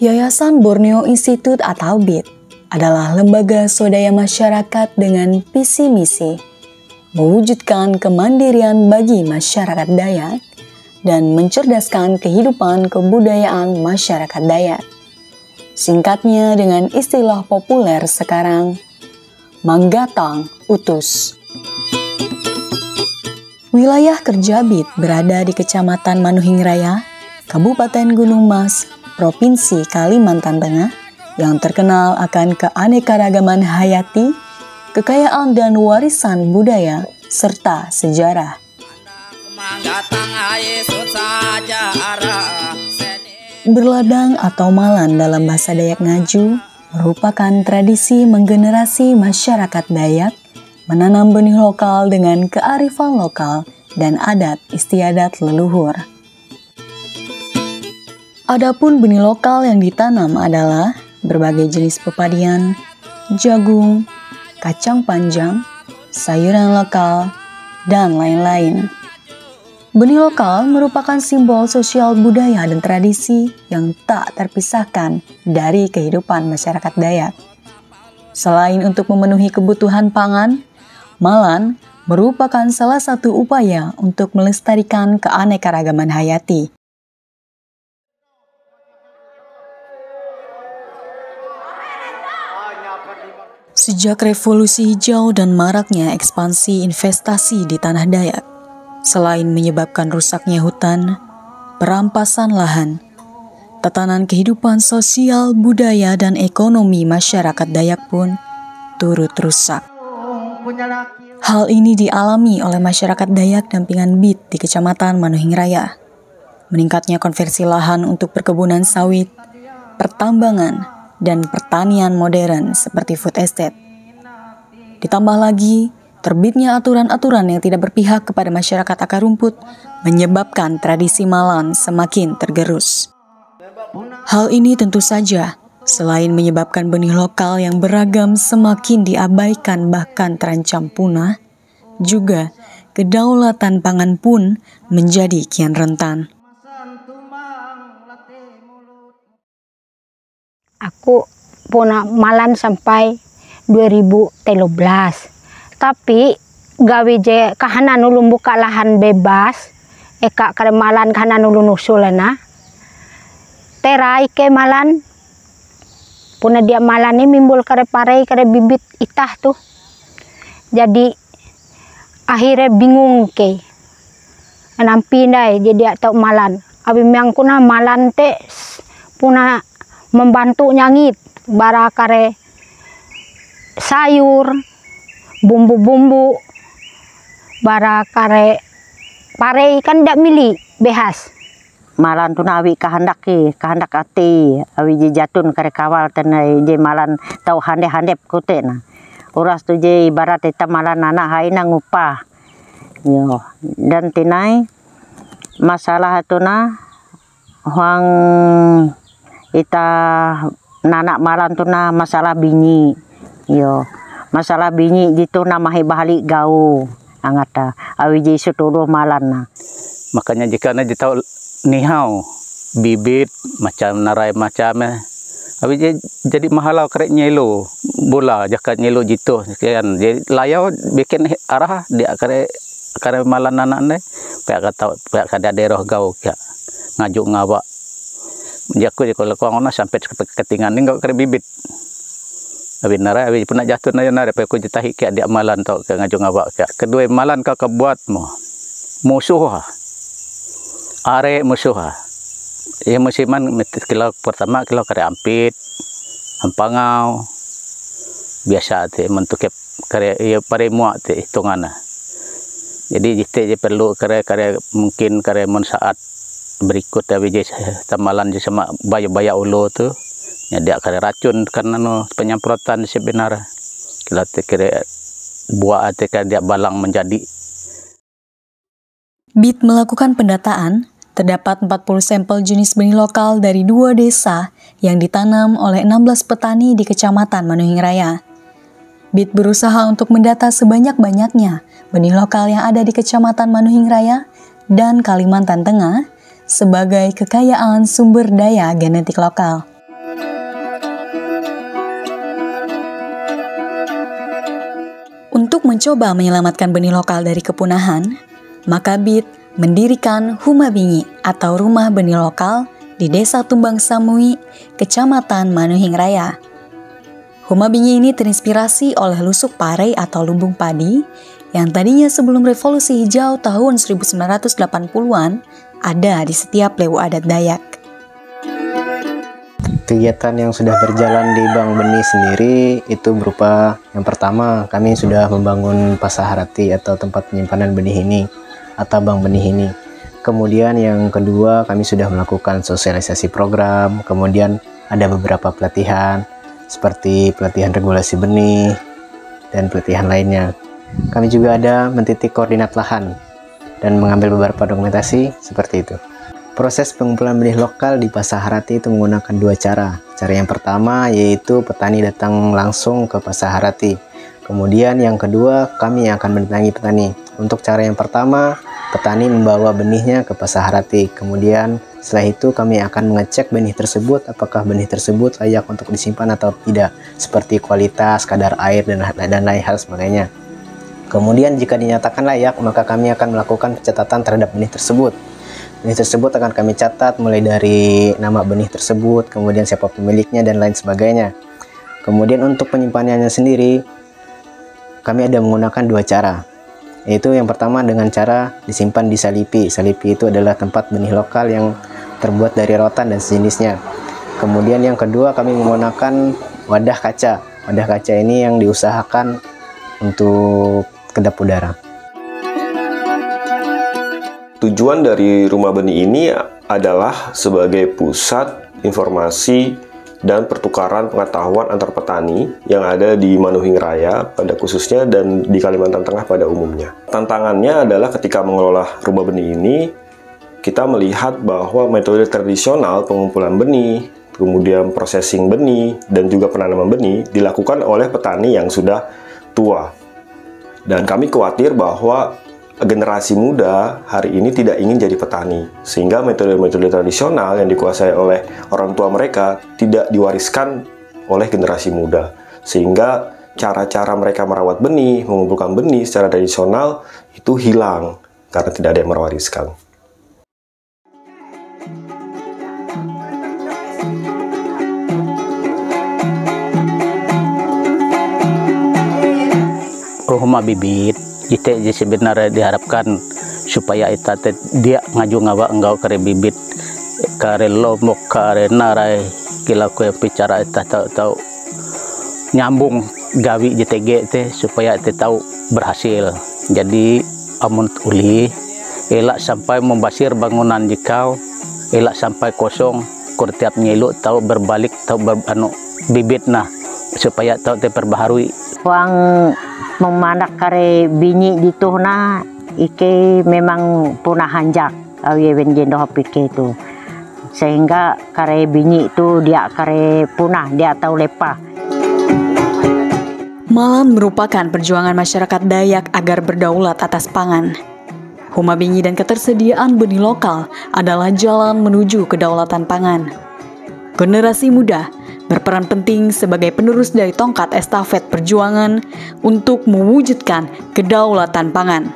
Yayasan Borneo Institute atau BIT adalah lembaga swadaya masyarakat dengan visi misi mewujudkan kemandirian bagi masyarakat Dayak dan mencerdaskan kehidupan kebudayaan masyarakat Dayak. Singkatnya dengan istilah populer sekarang, Manggatang Utus. Wilayah kerja BIT berada di Kecamatan Manuhing Raya, Kabupaten Gunung Mas, Provinsi Kalimantan Tengah, yang terkenal akan keanekaragaman hayati, kekayaan dan warisan budaya, serta sejarah. Berladang atau malan dalam bahasa Dayak Ngaju merupakan tradisi menggenerasi masyarakat Dayak menanam benih lokal dengan kearifan lokal dan adat istiadat leluhur. Adapun benih lokal yang ditanam adalah berbagai jenis pepadian, jagung, kacang panjang, sayuran lokal, dan lain-lain. Benih lokal merupakan simbol sosial budaya dan tradisi yang tak terpisahkan dari kehidupan masyarakat Dayak. Selain untuk memenuhi kebutuhan pangan, malan merupakan salah satu upaya untuk melestarikan keanekaragaman hayati. Sejak revolusi hijau dan maraknya ekspansi investasi di tanah Dayak, selain menyebabkan rusaknya hutan, perampasan lahan, tatanan kehidupan sosial, budaya, dan ekonomi masyarakat Dayak pun turut rusak. Hal ini dialami oleh masyarakat Dayak dampingan BIT di Kecamatan Manuhing Raya. Meningkatnya konversi lahan untuk perkebunan sawit, pertambangan, dan pertanian modern seperti food estate. Ditambah lagi, terbitnya aturan-aturan yang tidak berpihak kepada masyarakat akar rumput menyebabkan tradisi malan semakin tergerus. Hal ini tentu saja, selain menyebabkan benih lokal yang beragam semakin diabaikan bahkan terancam punah, juga kedaulatan pangan pun menjadi kian rentan. Aku puna malan sampai 2013. Tapi gawe je kahanan ulun buka lahan bebas, eka kare malan kahanan ulun usulana. Terai ke malan, puna dia malan ini mimbul kare parei kare bibit itah tuh. Jadi akhirnya bingung ke. Nampi ndai jadi atau malan. Abi miangkuna malan te puna membantu nyangit bara kare sayur, bumbu-bumbu, bara kare parei kan dak mili behas. Malan tu awi kahandak ati awi je jatun kare kawal tenai je malan tau handep kote na. Uras tu je ibarat eta malan anak haina ngupah. Yo dan tinai masalah tu na huang ita nanak malan tu na masalah binyi. Yo masalah binyi gitu na mahi bahali gau angata awi je sutuluh malan na. Makanya jika na jitau nihau bibit macam narai macam awi je jadi mahalau kerek nyelo bola jakat nyelo jitu sekian je layau bikin arah dia kare malan anak ne pek kata pek kada daerah gau kya ngajuk ngawak jaku je kalau kuangona sampai ketinggan ni gak kare bibit. Abi nara abi pun nak jatuh na nara pe ko jitahi kya dia malan tau ke ngaju ngawak kya. Kedua malan ka kebuat mo. Musuh. Are musuh. Ya musiman kilo pertama kilo kare ampit, ampangau. Biasa te mentuk kare ya pare muak te hitungana. Jadi jite je perlu kare mungkin kare mon saat berikut tapi je tamalan je sama baya ulo tu ya dia kare racun karena no penyemprotan sebenarnya kita kira buah atika dia balang menjadi. BIT melakukan pendataan, terdapat 40 sampel jenis benih lokal dari 2 desa yang ditanam oleh 16 petani di Kecamatan Manuhing Raya. BIT berusaha untuk mendata sebanyak-banyaknya benih lokal yang ada di Kecamatan Manuhing Raya dan Kalimantan Tengah sebagai kekayaan sumber daya genetik lokal. Untuk mencoba menyelamatkan benih lokal dari kepunahan, maka BIT mendirikan Huma Bingi atau Rumah Benih Lokal di Desa Tumbang Samui, Kecamatan Manuhing Raya. Huma Bingi ini terinspirasi oleh lusuk parei atau lumbung padi yang tadinya sebelum Revolusi Hijau tahun 1980-an ada di setiap lewu adat Dayak. Kegiatan yang sudah berjalan di Bank Benih sendiri itu berupa yang pertama, kami sudah membangun Pasaharati atau tempat penyimpanan benih ini atau bank benih ini. Kemudian yang kedua, kami sudah melakukan sosialisasi program, kemudian ada beberapa pelatihan seperti pelatihan regulasi benih dan pelatihan lainnya. Kami juga ada mentitik koordinat lahan dan mengambil beberapa dokumentasi seperti itu. Proses pengumpulan benih lokal di Pasaharati itu menggunakan dua cara. Cara yang pertama yaitu petani datang langsung ke Pasaharati. Kemudian yang kedua, kami akan mendatangi petani. Untuk cara yang pertama, petani membawa benihnya ke Pasaharati. Kemudian setelah itu kami akan mengecek benih tersebut apakah benih tersebut layak untuk disimpan atau tidak, seperti kualitas, kadar air dan lain hal sebagainya. Kemudian jika dinyatakan layak, maka kami akan melakukan pencatatan terhadap benih tersebut. Benih tersebut akan kami catat mulai dari nama benih tersebut, kemudian siapa pemiliknya dan lain sebagainya. Kemudian untuk penyimpanannya sendiri, kami ada menggunakan dua cara. Yaitu yang pertama dengan cara disimpan di salipi. Salipi itu adalah tempat benih lokal yang terbuat dari rotan dan sejenisnya. Kemudian yang kedua, kami menggunakan wadah kaca. Wadah kaca ini yang diusahakan untuk kedap udara. Tujuan dari Rumah Benih ini adalah sebagai pusat informasi dan pertukaran pengetahuan antar petani yang ada di Manuhing Raya pada khususnya dan di Kalimantan Tengah pada umumnya. Tantangannya adalah ketika mengelola Rumah Benih ini, kita melihat bahwa metode tradisional pengumpulan benih, kemudian processing benih, dan juga penanaman benih dilakukan oleh petani yang sudah tua. Dan kami khawatir bahwa generasi muda hari ini tidak ingin jadi petani, sehingga metode-metode tradisional yang dikuasai oleh orang tua mereka tidak diwariskan oleh generasi muda, sehingga cara-cara mereka merawat benih, mengumpulkan benih secara tradisional itu hilang karena tidak ada yang mewariskan. Rumah bibit itu sebenarnya diharapkan supaya dia ngaju ngawa enggak kare bibit kare lombok kare narai kila ko bicara tahu nyambung gawi JTG teh supaya tahu berhasil. Jadi amun uli elak sampai membasir bangunan jikau, elak sampai kosong kurtiap nyeluk tahu berbalik tahu bibit nah supaya tahu terperbaharui. Wang memanak kare binyi dituhna ike memang punah hanjak awi wenjendo hapike itu, sehingga kare binyi itu dia kare punah, dia tahu lepah. Malan merupakan perjuangan masyarakat Dayak agar berdaulat atas pangan. Huma Bingi dan ketersediaan benih lokal adalah jalan menuju kedaulatan pangan. Generasi muda berperan penting sebagai penerus dari tongkat estafet perjuangan untuk mewujudkan kedaulatan pangan.